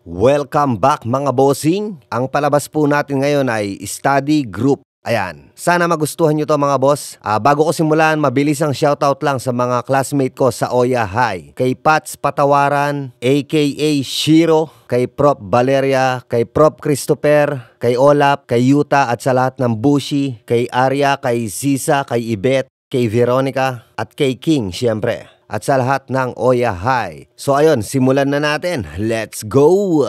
Welcome back mga bossing. Ang palabas po natin ngayon ay study group. Ayan, sana magustuhan nyo to mga boss. Bago ko simulan, mabilis ang shoutout lang sa mga classmate ko sa Oya High. Kay Pats Patawaran, aka Shiro, kay Prof. Valeria, kay Prof. Christopher, kay Olap, kay Yuta at sa lahat ng Bushi, kay Arya, kay Ziza, kay Ibet, kay Veronica at kay King syempre. At sa lahat ng Oya High. So ayun, simulan na natin. Let's go!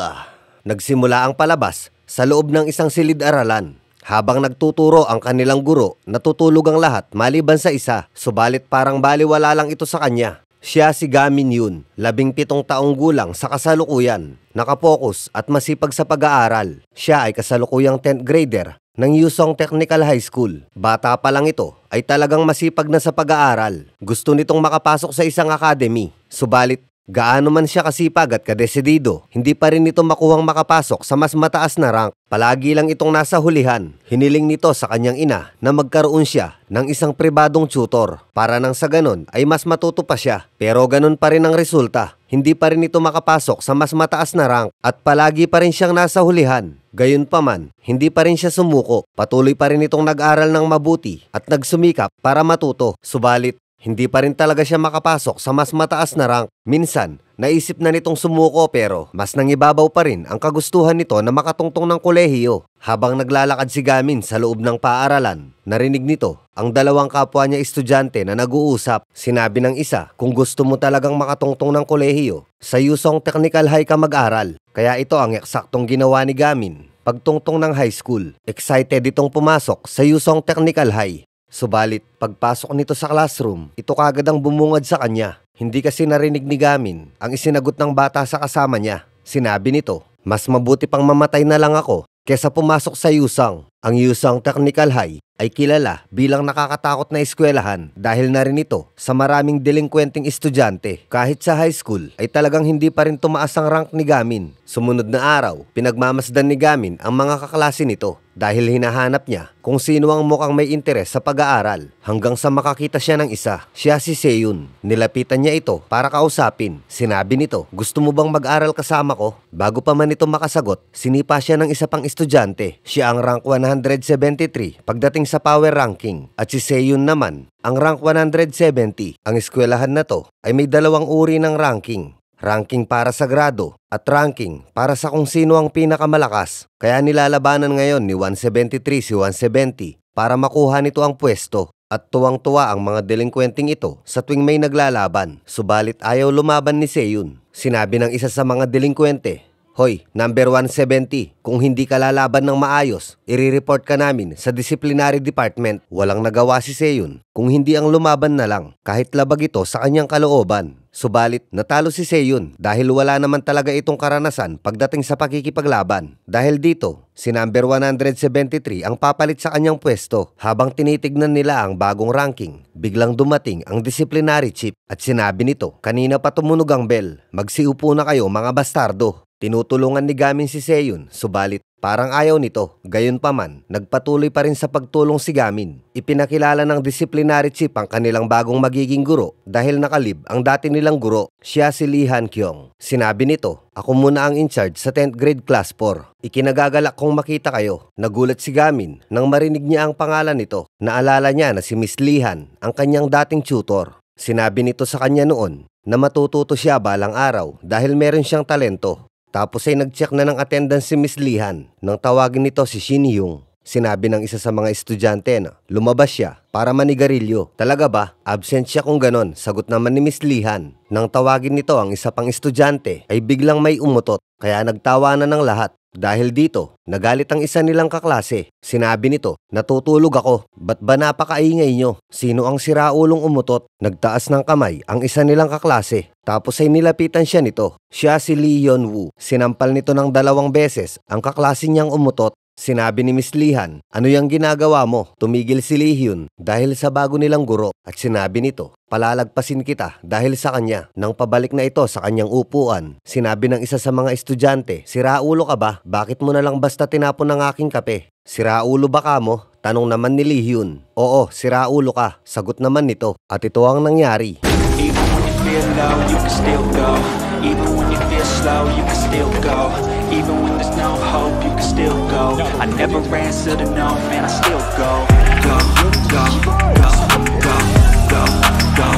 Nagsimula ang palabas sa loob ng isang silid-aralan. Habang nagtuturo ang kanilang guro, natutulog ang lahat maliban sa isa. Subalit parang baliwala lang ito sa kanya. Siya si Gamin Yun, 17 taong gulang sa kasalukuyan. Nakapokus at masipag sa pag-aaral. Siya ay kasalukuyang 10th grader ng Yusong Technical High School. Bata pa lang ito ay talagang masipag na sa pag-aaral. Gusto nitong makapasok sa isang academy. Subalit, gaano man siya kasipag at kadesidido, hindi pa rin ito makuhang makapasok sa mas mataas na rank. Palagi lang itong nasa hulihan. Hiniling nito sa kanyang ina na magkaroon siya ng isang pribadong tutor para nang sa ganon ay mas matuto pa siya. Pero ganon pa rin ang resulta. Hindi pa rin ito makapasok sa mas mataas na rank at palagi pa rin siyang nasa hulihan. Gayunpaman, hindi pa rin siya sumuko. Patuloy pa rin itong nag-aral ng mabuti at nagsumikap para matuto. Subalit, hindi pa rin talaga siya makapasok sa mas mataas na rank. Minsan, naisip na nitong sumuko pero mas nangibabaw pa rin ang kagustuhan nito na makatungtong ng kolehiyo. Habang naglalakad si Gamin sa loob ng paaralan, narinig nito ang dalawang kapwa niya estudyante na nag-uusap. Sinabi ng isa, kung gusto mo talagang makatungtong ng kolehiyo, sa Yusong Technical High ka mag-aral. Kaya ito ang eksaktong ginawa ni Gamin. Pagtungtong ng high school, excited itong pumasok sa Yusong Technical High. Subalit, pagpasok nito sa classroom, ito kagad ang bumungad sa kanya. Hindi kasi narinig ni Gamin ang isinagot ng bata sa kasama niya. Sinabi nito, mas mabuti pang mamatay na lang ako kesa pumasok sa Yusong. Ang Yusong Technical High ay kilala bilang nakakatakot na eskwelahan dahil na rin ito sa maraming delinkwenteng estudyante. Kahit sa high school ay talagang hindi pa rin tumaas ang rank ni Gamin. Sumunod na araw, pinagmamasdan ni Gamin ang mga kaklase nito dahil hinahanap niya kung sino ang mukhang may interes sa pag-aaral hanggang sa makakita siya ng isa. Siya si Seyun. Nilapitan niya ito para kausapin. Sinabi nito, gusto mo bang mag-aral kasama ko? Bago pa man ito makasagot, sinipa siya ng isa pang estudyante. Siya ang rank 173 pagdating sa power ranking at si Seyun naman ang rank 170. Ang eskwelahan na to ay may dalawang uri ng ranking. Ranking para sa grado at ranking para sa kung sino ang pinakamalakas. Kaya nilalabanan ngayon ni 173 si 170 para makuha nito ang pwesto. At tuwang-tuwa ang mga delinkwenteng ito sa tuwing may naglalaban. Subalit ayaw lumaban ni Seyun. Sinabi ng isa sa mga delinkwente, Hoy, number 170, kung hindi ka lalaban ng maayos, i-report ka namin sa disciplinary department. Walang nagawa si Seyun kung hindi ang lumaban na lang kahit labag ito sa kanyang kalooban. Subalit, natalo si Seyun dahil wala naman talaga itong karanasan pagdating sa pakikipaglaban. Dahil dito, si number 173 ang papalit sa kanyang pwesto. Habang tinitignan nila ang bagong ranking, biglang dumating ang disciplinary chief at sinabi nito, kanina pa tumunog ang bell, magsiupo na kayo mga bastardo. Tinutulungan ni Gamin si Seyun, subalit parang ayaw nito. Gayunpaman, nagpatuloy pa rin sa pagtulong si Gamin. Ipinakilala ng disciplinary chief ang kanilang bagong magiging guro dahil nakalib ang dati nilang guro. Siya si Lee Han Kyung. Sinabi nito, ako muna ang in-charge sa 10th grade class 4. Ikinagagalak kong makita kayo. Nagulat si Gamin nang marinig niya ang pangalan nito. Naalala niya na si Miss Lee Han, ang kanyang dating tutor. Sinabi nito sa kanya noon na matututo siya balang araw dahil meron siyang talento. Tapos ay nag-check na ng attendance si Miss Lihan nang tawagin nito si Shin Yung. Sinabi ng isa sa mga estudyante na lumabas siya para manigarilyo. Talaga ba? Absent siya kung ganon. Sagot naman ni Miss Lihan. Nang tawagin nito ang isa pang estudyante ay biglang may umutot. Kaya nagtawanan ng lahat. Dahil dito, nagalit ang isa nilang kaklase. Sinabi nito, natutulog ako. Ba't ba napakaingay nyo? Sino ang siraulong umutot? Nagtaas ng kamay ang isa nilang kaklase. Tapos ay nilapitan siya nito. Siya si Lee Yeon Woo. Sinampal nito ng 2 beses ang kaklase niyang umutot. Sinabi ni Miss Lihan, ano yung ginagawa mo? Tumigil si Lee Hyun dahil sa bago nilang guro at sinabi nito, palalagpasin kita dahil sa kanya. Nang pabalik na ito sa kanyang upuan, sinabi ng isa sa mga estudyante, siraulo ka ba? Bakit mo na lang basta tinapon ng aking kape? Siraulo ba ka mo? Tanong naman ni Lee Hyun. Oo, siraulo ka. Sagot naman nito. At ito ang nangyari. Even when you feel low, you can still go. Even when you feel slow, you can still go. Even when there's no hope, you can still go. I never answer to no, man, I still go. Go, go, go, go, go, go,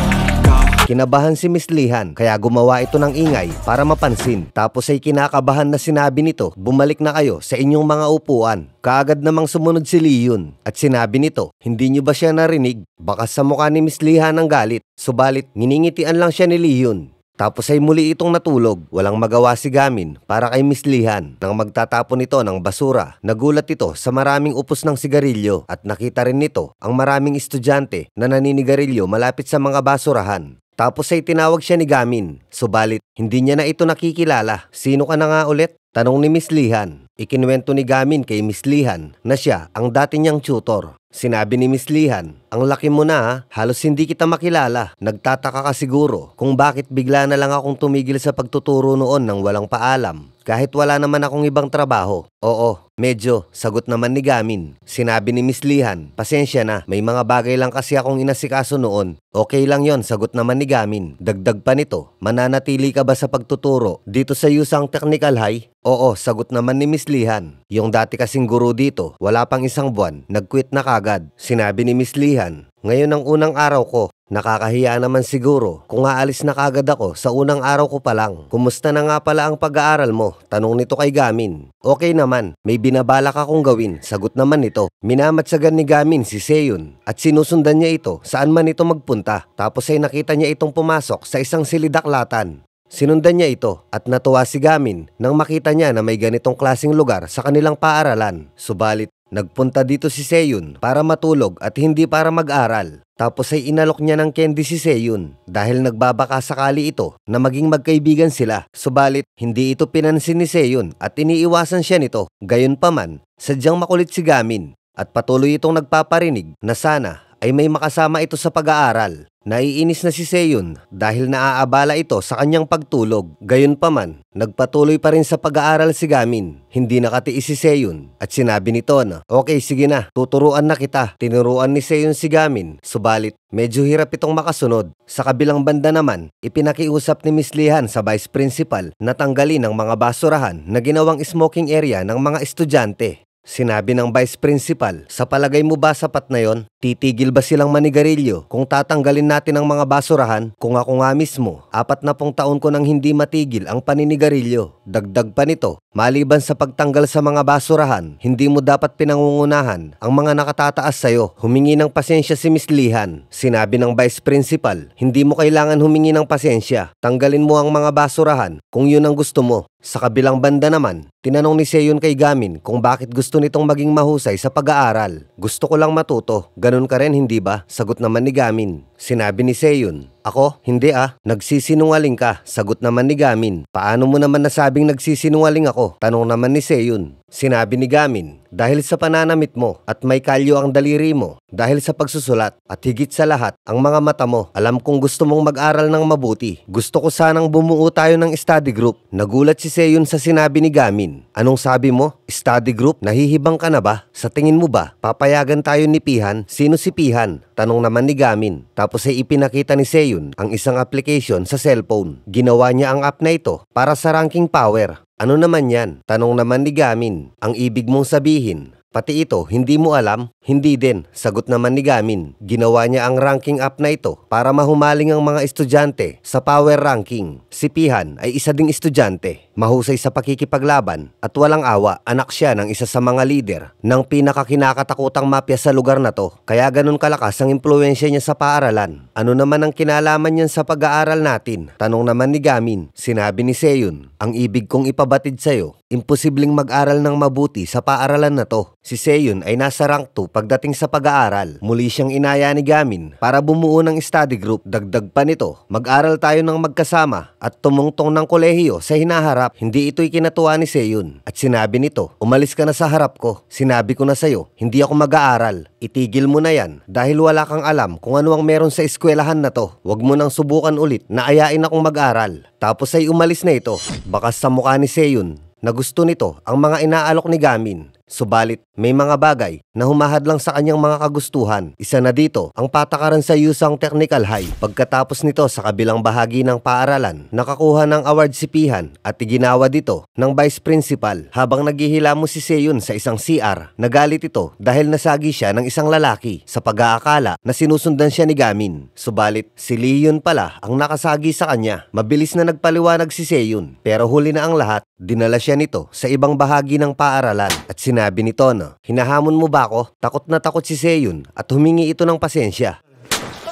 go. Kinabahan si Miss Lihan kaya gumawa ito ng ingay para mapansin. Tapos ay kinakabahan na sinabi nito, bumalik na kayo sa inyong mga upuan. Kaagad namang sumunod si Leon at sinabi nito, hindi nyo ba siya narinig? Baka sa mukha ni Miss Lihan ang galit. Subalit, nginingitian lang siya ni Leon. Tapos ay muli itong natulog. Walang magawa si Gamin para kay Miss Lihan. Nang magtatapon ito ng basura, nagulat ito sa maraming upos ng sigarilyo at nakita rin nito ang maraming estudyante na naninigarilyo malapit sa mga basurahan. Tapos ay tinawag siya ni Gamin. Subalit, hindi niya na ito nakikilala. Sino ka na nga ulit? Tanong ni Miss Lihan. Ikinuwento ni Gamin kay Miss Lihan na siya ang dati niyang tutor. Sinabi ni Miss Lihan, ang laki mo na ha, halos hindi kita makilala. Nagtataka ka siguro kung bakit bigla na lang akong tumigil sa pagtuturo noon nang walang paalam. Kahit wala naman akong ibang trabaho. Oo, medyo, sagot naman ni Gamin. Sinabi ni Miss Lihan, pasensya na, may mga bagay lang kasi akong inasikaso noon. Okay lang yon, sagot naman ni Gamin. Dagdag pa nito, mananatili ka ba sa pagtuturo dito sa Yusang Technical High? Oo, sagot naman ni Miss Lihan. Yung dati kasing guro dito, wala pang isang buwan, nag-quit na kagad. Sinabi ni Miss Lihan, ngayon ang unang araw ko. Nakakahiya naman siguro kung aalis na kagad ako sa unang araw ko pa lang. Kumusta na nga pala ang pag-aaral mo? Tanong nito kay Gamin. Okay naman, may binabalak akong gawin, sagot naman nito. Minamatsagan ni Gamin si Seon at sinusundan niya ito saan man ito magpunta. Tapos ay nakita niya itong pumasok sa isang silidaklatan. Sinundan niya ito at natuwa si Gamin nang makita niya na may ganitong klaseng lugar sa kanilang paaralan. Subalit, nagpunta dito si Seon para matulog at hindi para mag-aral. Tapos ay inalok niya ng candy si Seon dahil nagbabaka sakali ito na maging magkaibigan sila. Subalit, hindi ito pinansin ni Seon at iniiwasan siya nito. Gayunpaman, sadyang makulit si Gamin at patuloy itong nagpaparinig na sana ay may makasama ito sa pag-aaral. Naiinis na si Seon dahil naaabala ito sa kanyang pagtulog. Gayunpaman, nagpatuloy pa rin sa pag-aaral si Gamin. Hindi nakatiis si Seon at sinabi nito na, okay sige na, tuturuan na kita. Tinuruan ni Seon si Gamin. Subalit, medyo hirap itong makasunod. Sa kabilang banda naman, ipinakiusap ni Miss Lihan sa Vice Principal na tanggalin ang mga basurahan na ginawang smoking area ng mga estudyante. Sinabi ng Vice Principal, sa palagay mo ba sapat na yon? Titigil ba silang manigarilyo kung tatanggalin natin ang mga basurahan? Kung ako nga mismo, 40 taon ko nang hindi matigil ang paninigarilyo. Dagdag pa nito, maliban sa pagtanggal sa mga basurahan, hindi mo dapat pinangungunahan ang mga nakatataas sa'yo. Humingi ng pasensya si Miss Lihan. Sinabi ng Vice Principal, hindi mo kailangan humingi ng pasensya. Tanggalin mo ang mga basurahan kung yun ang gusto mo. Sa kabilang banda naman, tinanong ni Seon kay Gamin kung bakit gusto nitong maging mahusay sa pag-aaral. Gusto ko lang matuto. Ganun ka rin, hindi ba? Sagot naman ni Gamin. Sinabi ni Seon, ako? Hindi nagsisinungaling ka. Sagot naman ni Gamin. Paano mo naman nasabing nagsisinungaling ako? Tanong naman ni Seon. Sinabi ni Gamin, dahil sa pananamit mo at may kalyo ang daliri mo, dahil sa pagsusulat at higit sa lahat, ang mga mata mo, alam kong gusto mong mag-aral ng mabuti. Gusto ko sanang bumuo tayo ng study group. Nagulat si Seon sa sinabi ni Gamin. Anong sabi mo? Study group? Nahihibang ka na ba? Sa tingin mo ba, papayagan tayo ni Pihan? Sino si Pihan? Tanong naman ni Gamin. Tapos ay ipinakita ni Seon ang isang application sa cellphone. Ginawa niya ang app na ito para sa ranking power. Ano naman yan? Tanong naman ni Gamin. Ang ibig mong sabihin, pati ito, hindi mo alam? Hindi din, sagot naman ni Gamin. Ginawa niya ang ranking app na ito para mahumaling ang mga estudyante sa power ranking. Si Pihan ay isa ding estudyante, mahusay sa pakikipaglaban at walang awa. Anak siya ng isa sa mga leader ng pinakakinakatakutang mafia sa lugar na to. Kaya ganun kalakas ang impluensya niya sa paaralan. Ano naman ang kinalaman niyan sa pag-aaral natin? Tanong naman ni Gamin. Sinabi ni Seon, ang ibig kong ipabatid sa'yo, imposibleng mag-aral ng mabuti sa paaralan na to. Si Seon ay nasa rank 2 pagdating sa pag-aaral. Muli siyang inaya ni Gamin para bumuo ng study group. Dagdag pa nito, mag-aral tayo ng magkasama at tumungtong ng kolehiyo sa hinaharap. Hindi ito'y kinatuwa ni Seon at sinabi nito, umalis ka na sa harap ko. Sinabi ko na sa'yo, hindi ako mag-aaral. Itigil mo na yan dahil wala kang alam kung ano ang meron sa eskwelahan na to. Huwag mo nang subukan ulit na ayain akong mag-aral. Tapos ay umalis na ito. Bakas sa mukha ni Seon na gusto nito ang mga inaalok ni Gamin. Subalit, may mga bagay na humahad lang sa kanyang mga kagustuhan. Isa na dito, ang patakaran sa Yusang Technical High. Pagkatapos nito sa kabilang bahagi ng paaralan, nakakuha ng award si Pihan at iginawa dito ng Vice Principal. Habang naghihilamos si Seyon sa isang CR, nagalit ito dahil nasagi siya ng isang lalaki sa pag-aakala na sinusundan siya ni Gamin. Subalit, si Leon pala ang nakasagi sa kanya. Mabilis na nagpaliwanag si Seyon, pero huli na ang lahat, dinala siya nito sa ibang bahagi ng paaralan at sinabi nito na, "Hinahamon mo ba ako?" Takot na takot si Seyon at humingi ito ng pasensya.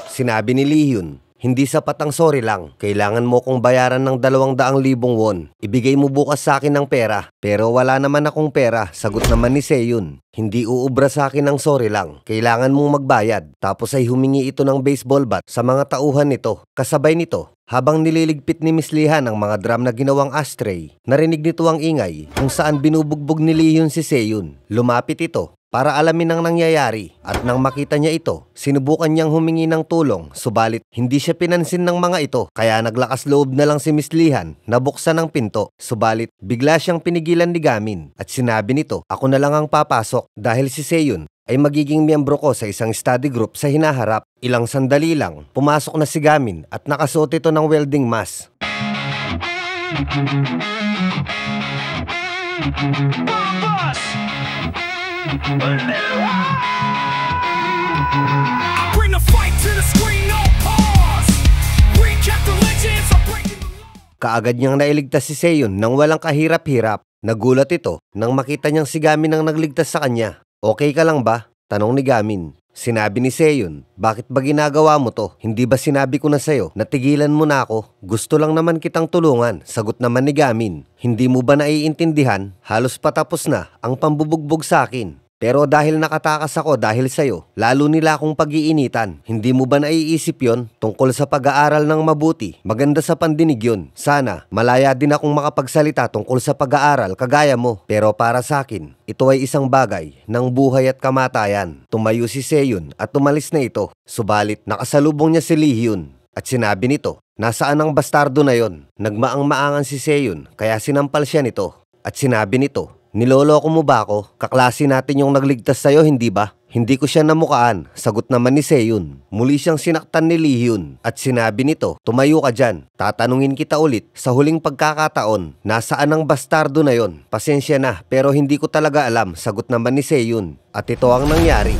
Sinabi ni Leon, "Hindi sapat ang sorry lang. Kailangan mo kong bayaran ng 200,000 won. Ibigay mo bukas sa akin ng pera." Pero wala naman akong pera, sagot naman ni Seyon. "Hindi uubra sa akin ng sorry lang. Kailangan mong magbayad." Tapos ay humingi ito ng baseball bat sa mga tauhan nito. Kasabay nito, habang nililigpit ni Miss Lihan ang mga drum na ginawang ashtray, narinig nito ang ingay kung saan binubugbog ni Leon si Seyon. Lumapit ito para alamin ang nangyayari at nang makita niya ito, sinubukan niyang humingi ng tulong, subalit hindi siya pinansin ng mga ito, kaya naglakas loob na lang si Miss Lihan na buksan ang pinto. Subalit bigla siyang pinigilan ni Gamin at sinabi nito, "Ako na lang ang papasok dahil si Seyon ay magiging miyembro ko sa isang study group sa hinaharap." Ilang sandali lang, pumasok na si Gamin at nakasuot ito ng welding mask. Bring the fight to the screen, no pause. Recap the legends of breaking the law. Kaagad niyang nailigtas si Seyon nang walang kahirap-hirap. Nagulat ito nang makita niyang si Gamin ang nagligtas sa kanya. "Okay ka lang ba?" tanong ni Gamin. Sinabi ni Seyon, "Bakit ba ginagawa mo to? Hindi ba sinabi ko na sa'yo na tigilan mo na ako? Gusto lang naman kitang tulungan." Sagot naman ni Gamin, "Hindi mo ba naiintindihan? Halos patapos na ang pambubugbog sa akin. Pero dahil nakatakas ako dahil sa'yo, lalo nila akong pag-iinitan. Hindi mo ba naiisip yon tungkol sa pag-aaral ng mabuti? Maganda sa pandinig yon. Sana, malaya din akong makapagsalita tungkol sa pag-aaral kagaya mo. Pero para sa akin, ito ay isang bagay ng buhay at kamatayan." Tumayo si Seyon at tumalis na ito. Subalit, nakasalubong niya si Leon at sinabi nito, "Nasaan ang bastardo na yon?" Nagmaang-maangan si Seyon kaya sinampal siya nito at sinabi nito, "Niloloko mo ba ako? Kaklase natin yung nagligtas sa'yo, hindi ba?" "Hindi ko siya namukaan," sagot naman ni Seyon. Muli siyang sinaktan ni Leon at sinabi nito, "Tumayo ka dyan. Tatanungin kita ulit sa huling pagkakataon. Nasaan ang bastardo na yon?" "Pasensya na, pero hindi ko talaga alam," sagot naman ni Seyon. At ito ang nangyari.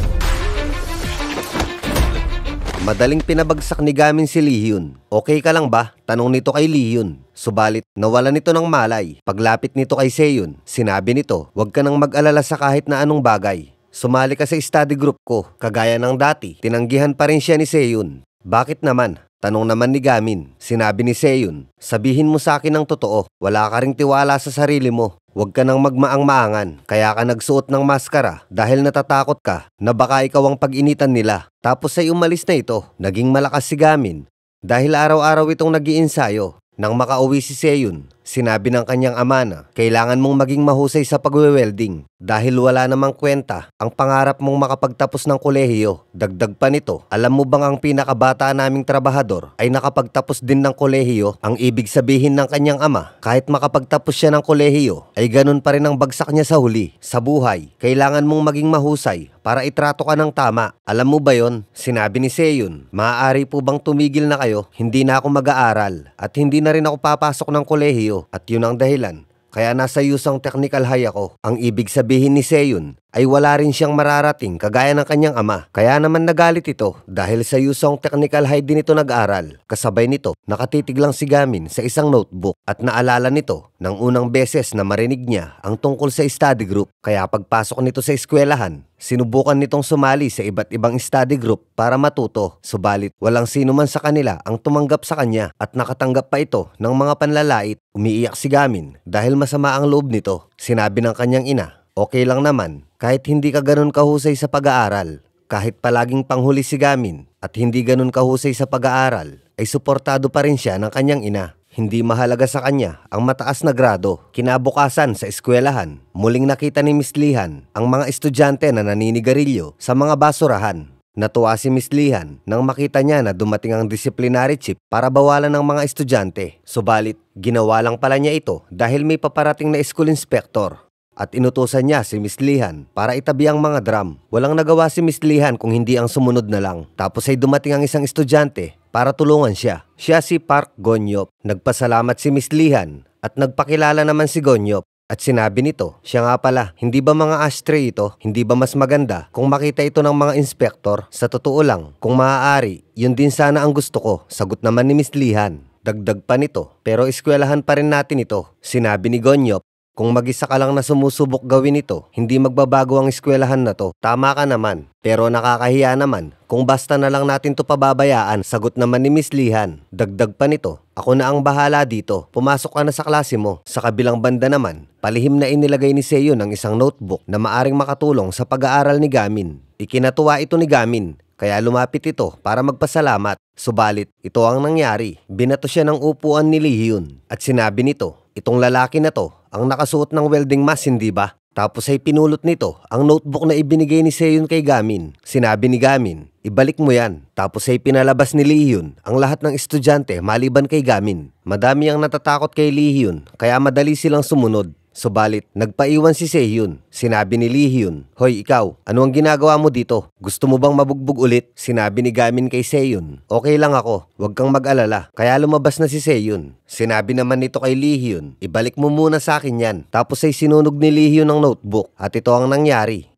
Madaling pinabagsak ni Gamin si Leon. "Okay ka lang ba?" tanong nito kay Leon. Subalit, nawalan nito ng malay. Paglapit nito kay Seyon, sinabi nito, "Huwag ka nang mag-alala sa kahit na anong bagay. Sumali ka sa study group ko." Kagaya ng dati, tinanggihan pa rin siya ni Seyon. "Bakit naman?" tanong naman ni Gamin. Sinabi ni Seyon, "Sabihin mo sa akin ang totoo. Wala ka ring tiwala sa sarili mo. Huwag ka nang magmaang-maangan. Kaya ka nagsuot ng maskara dahil natatakot ka na baka ikaw ang pag-initan nila." Tapos ay umalis na ito. Naging malakas si Gamin dahil araw-araw itong nag-iinsayo. Nang makauwi si Seyon, sinabi ng kanyang ama na, "Kailangan mong maging mahusay sa pagwe-welding dahil wala namang kwenta ang pangarap mong makapagtapos ng kolehiyo." Dagdag pa nito, "Alam mo bang ang pinakabata naming trabahador ay nakapagtapos din ng kolehiyo?" Ang ibig sabihin ng kanyang ama, kahit makapagtapos siya ng kolehiyo, ay ganun pa rin ang bagsak niya sa huli. Sa buhay, kailangan mong maging mahusay para itrato ka ng tama. "Alam mo ba yon?" sinabi ni Seyon. "Maaari po bang tumigil na kayo? Hindi na ako mag-aaral at hindi na rin ako papasok ng kolehiyo at yun ang dahilan kaya nasa Yusang Technical High ako." Ang ibig sabihin ni Seyon ay wala rin siyang mararating kagaya ng kanyang ama. Kaya naman nagalit ito dahil sa Yusang Technical High din ito nag-aral. Kasabay nito, nakatitig lang si Gamin sa isang notebook at naalala nito ng unang beses na marinig niya ang tungkol sa study group. Kaya pagpasok nito sa eskwelahan, sinubukan nitong sumali sa iba't ibang study group para matuto. Subalit, walang sino man sa kanila ang tumanggap sa kanya at nakatanggap pa ito ng mga panlalait. Umiiyak si Gamin dahil masama ang loob nito. Sinabi ng kanyang ina, "Okay lang naman kahit hindi ka ganun kahusay sa pag-aaral." Kahit palaging panghuli si Gamin at hindi ganun kahusay sa pag-aaral, ay suportado pa rin siya ng kanyang ina. Hindi mahalaga sa kanya ang mataas na grado. Kinabukasan sa eskwelahan, muling nakita ni Miss Lihan ang mga estudyante na naninigarilyo sa mga basurahan. Natuwa si Miss Lihan nang makita niya na dumating ang disciplinary chief para bawalan ng mga estudyante. Subalit, ginawa lang pala niya ito dahil may paparating na school inspector. at inutusan niya si Miss Lihan para itabi ang mga drum. Walang nagawa si Miss Lihan kung hindi ang sumunod na lang. Tapos ay dumating ang isang estudyante para tulungan siya. Siya si Park Gonyop. Nagpasalamat si Miss Lihan at nagpakilala naman si Gonyop. At sinabi nito, siya nga pala, hindi ba mga ashtray ito? Hindi ba mas maganda kung makita ito ng mga inspektor? Sa totoo lang, kung maaari, yun din sana ang gusto ko. Sagot naman ni Miss Lihan. Dagdag pa nito, pero eskwelahan pa rin natin ito. Sinabi ni Gonyop, kung mag-isa ka lang na sumusubok gawin ito, hindi magbabago ang eskwelahan na to. Tama ka naman, pero nakakahiya naman kung basta na lang natin to pababayaan. Sagot naman ni Miss Lihan. Dagdag pa nito, ako na ang bahala dito. Pumasok ka na sa klase mo. Sa kabilang banda naman, palihim na inilagay ni Seyon ang isang notebook na maaring makatulong sa pag-aaral ni Gamin. Ikinatuwa ito ni Gamin, kaya lumapit ito para magpasalamat. Subalit, ito ang nangyari. Binato siya ng upuan ni Lihyun at sinabi nito, itong lalaki na to ang nakasuot ng welding mask, hindi ba? Tapos ay pinulot nito ang notebook na ibinigay ni Seyon kay Gamin. Sinabi ni Gamin, ibalik mo yan. Tapos ay pinalabas ni Lihyun ang lahat ng estudyante maliban kay Gamin. Madami ang natatakot kay Lihyun kaya madali silang sumunod. Subalit, nagpaiwan si Sehyun. Sinabi ni Lihyun, hoy ikaw, ano ang ginagawa mo dito? Gusto mo bang mabugbog ulit? Sinabi ni Gamin kay Sehyun, okay lang ako, huwag kang mag-alala. Kaya lumabas na si Sehyun. Sinabi naman nito kay Lihyun, ibalik mo muna sa akin yan. Tapos ay sinunog ni Lihyun ang notebook at ito ang nangyari.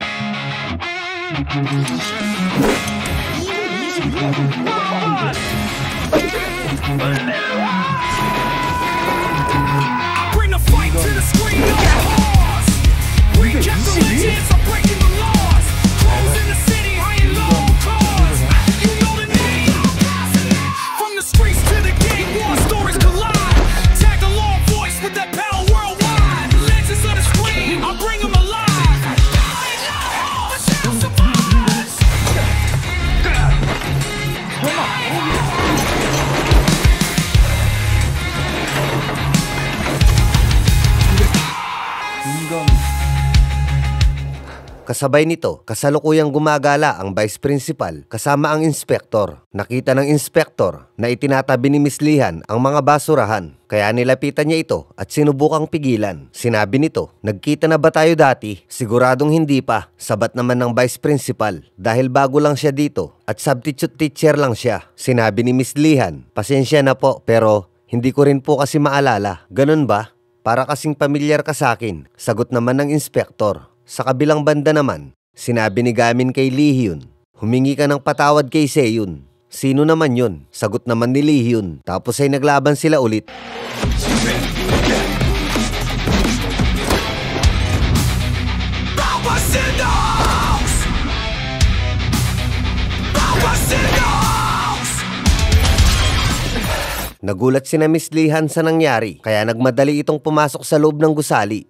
Bring the fight to the screen, no pause. Recap the legends, I'm breaking the laws. Close in the city, high and low cause you know the name. From the streets to the game, war stories collide. Tag along voice with that power worldwide. Legends of the screen, I bring them alive. I know the sound survives. Kasabay nito, kasalukuyang gumagala ang vice principal kasama ang inspektor. Nakita ng inspektor na itinatabi ni Miss Lihan ang mga basurahan. Kaya nilapitan niya ito at sinubukang pigilan. Sinabi nito, nagkita na ba tayo dati? Siguradong hindi pa. Sabat naman ng vice principal dahil bago lang siya dito at substitute teacher lang siya. Sinabi ni Miss Lihan, pasensya na po pero hindi ko rin po kasi maalala. Ganun ba? Para kasing pamilyar ka sa akin. Sagot naman ng inspektor. Sa kabilang banda naman, sinabi ni Gamin kay Lihyun, humingi ka ng patawad kay Seyon. Sino naman yun? Sagot naman ni Lihyun. Tapos ay naglaban sila ulit. Nagulat sina Miss Lihan sa nangyari, kaya nagmadali itong pumasok sa loob ng gusali.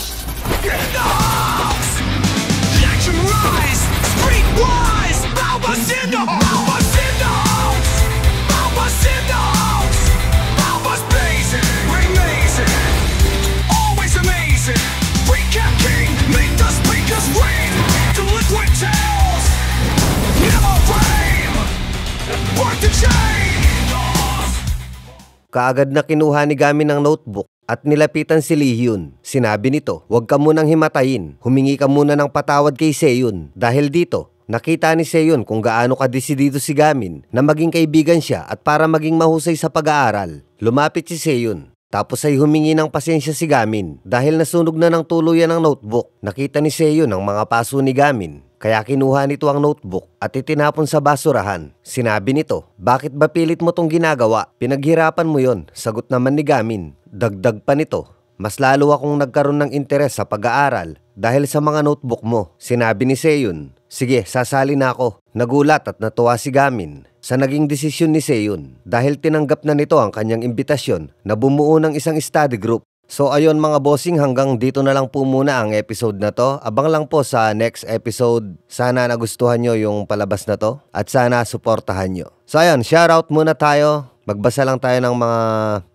Kaagad na kinuha ni Gamin ang notebook at nilapitan si Lihyun. Sinabi nito, huwag ka munang himatayin. Humingi ka muna ng patawad kay Seyon. Dahil dito, nakita ni Seyon kung gaano kadesidido si Gamin na maging kaibigan siya at para maging mahusay sa pag-aaral. Lumapit si Seyon. Tapos ay humingi ng pasensya si Gamin dahil nasunog na ng tuluyan ang notebook. Nakita ni Seyon ang mga paso ni Gamin. Kaya kinuha nito ang notebook at itinapon sa basurahan. Sinabi nito, bakit ba pilit mo tong ginagawa? Pinaghirapan mo yon. Sagot naman ni Gamin. Dagdag pa nito, mas lalo akong nagkaroon ng interes sa pag-aaral dahil sa mga notebook mo. Sinabi ni Seyon, sige, sasali na ako. Nagulat at natuwa si Gamin sa naging desisyon ni Seyon dahil tinanggap na nito ang kanyang imbitasyon na bumuo ng isang study group. So ayun mga bossing, hanggang dito na lang po muna ang episode na to. Abang lang po sa next episode. Sana nagustuhan nyo yung palabas na to at sana suportahan nyo. So ayun, shoutout muna tayo. Magbasa lang tayo ng mga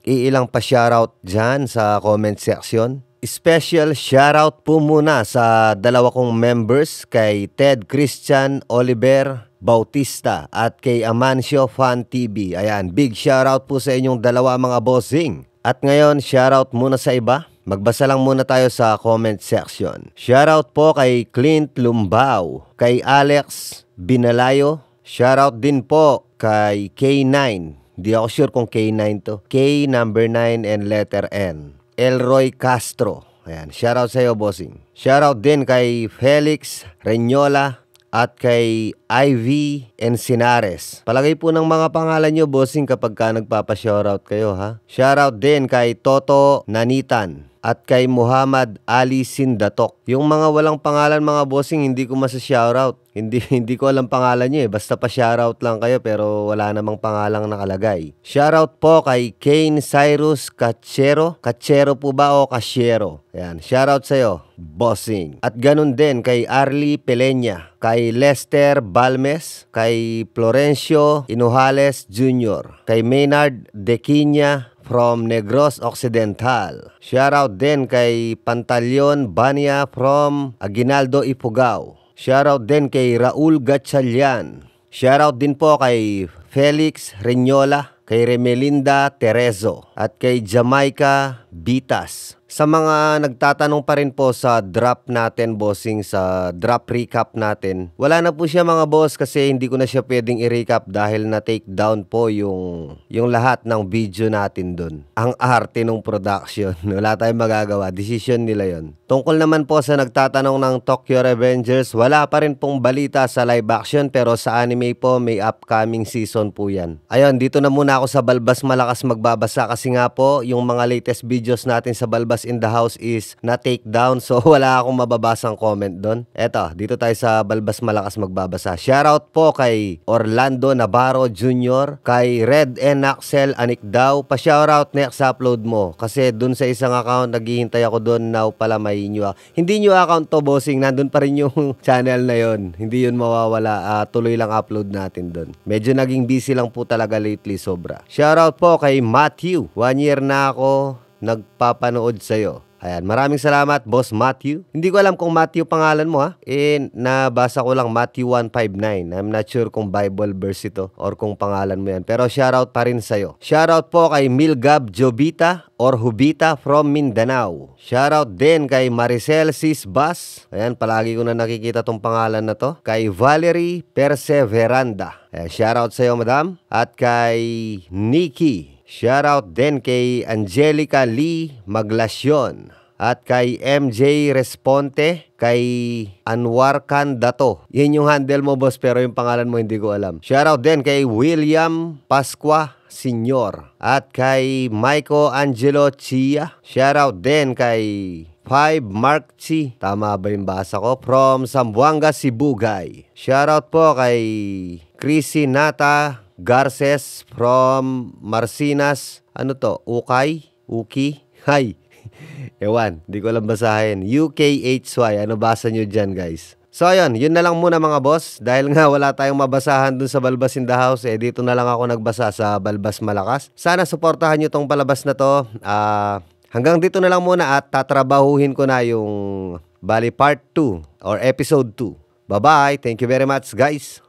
iilang pa shoutout dyan sa comment section. Special shoutout po muna sa dalawa kong members, kay Ted Christian Oliver Bautista at kay Amancio Fan TV. Ayan, big shoutout po sa inyong dalawa mga bossing. At ngayon, shoutout muna sa iba. Magbasa lang muna tayo sa comment section. Shoutout po kay Clint Lumbao, kay Alex Binalayo. Shoutout din po kay K9. Di ako sure kung K9 to. K number 9 and letter N. Elroy Castro. Ayan, shoutout sa iyo, bossing. Shoutout din kay Felix Renyola at kay Ivy Encinares. Palagay po ng mga pangalan nyo, bossing, kapag ka nagpapa-shoutout kayo, ha? Shoutout din kay Toto Nanitan at kay Muhammad Ali Sindatok. Yung mga walang pangalan, mga bossing, hindi ko masa-shoutout. Hindi ko alam pangalan nyo eh. Basta pa shoutout lang kayo pero wala namang pangalang nakalagay. Shoutout po kay Kane Cyrus Cachero. Cachero po ba o Cachero? Ayan. Shoutout sa'yo, bossing. At ganun din kay Arlie Pelenya, kay Lester Balmes, kay Florencio Inujales Jr., kay Maynard Dequiña from Negros Occidental. Shoutout din kay Pantaleon Bania from Aguinaldo, Ifugao. Shoutout din kay Raul Gatchalian. Shoutout din po kay Felix Renyola, kay Remelinda Terezo, at kay Jamaica Bitas. Sa mga nagtatanong pa rin po sa drop natin, bossing, sa drop recap natin, wala na po siya, mga boss, kasi hindi ko na siya pwedeng i-recap dahil na-take down po yung lahat ng video natin dun. Ang arte ng production. Wala tayong magagawa. Decision nila yon. Tungkol naman po sa nagtatanong ng Tokyo Revengers, wala pa rin pong balita sa live action pero sa anime po may upcoming season po yan. Ayun, dito na muna ako sa Balbas Malakas magbabasa kasi nga po yung mga latest videos natin sa Balbas in the House is na take down, so wala akong mababasang comment doon. Eto, dito tayo sa Balbas Malakas magbabasa. Shoutout po kay Orlando Navarro Jr., kay Red N. Axel Anikdaw. Pa-shoutout next upload mo kasi doon sa isang account naghihintay ako doon, now pala may new hindi new account to, bossing, nandun pa rin yung channel na yon, hindi yun mawawala. Tuloy lang upload natin doon. Medyo naging busy lang po talaga lately, sobra. Shoutout po kay Matthew. 1 year na ako nagpapanood sa'yo. Ayan, maraming salamat, Boss Matthew. Hindi ko alam kung Matthew pangalan mo, ha? Nabasa ko lang Matthew 159. I'm not sure kung Bible verse ito or kung pangalan mo yan. Pero shoutout pa rin sa'yo. Shoutout po kay Milgab Jobita or Hubita from Mindanao. Shoutout din kay Maricel Sisbas. Ayan, palagi ko na nakikita tong pangalan na to. Kay Valerie Perseveranda. Ayan, shoutout sa'yo, madam. At kay Nikki. Shoutout din kay Angelica Lee Maglasyon. At kay MJ Responte, kay Anwar Kandato. Yan yung handle mo, boss, pero yung pangalan mo hindi ko alam. Shoutout din kay William Pasqua Senior. At kay Maiko Angelo Chia. Shoutout din kay 5 Mark Chi. Tama ba yung basa ko? From Zamboanga, Sibugay. Shoutout po kay Chrissy Nata Garces from Marcinas. Ano to? Ukay? Uki? Hi. Ewan, di ko alam basahin. UKHY. Ano basa nyo dyan, guys? So, ayun. Yun na lang muna, mga boss. Dahil nga wala tayong mabasahan dun sa Balbas in the House, dito na lang ako nagbasa sa Balbas Malakas. Sana suportahan nyo tong palabas na to. Hanggang dito na lang muna at tatrabahuhin ko na yung bali part 2 or episode 2. Bye-bye. Thank you very much, guys.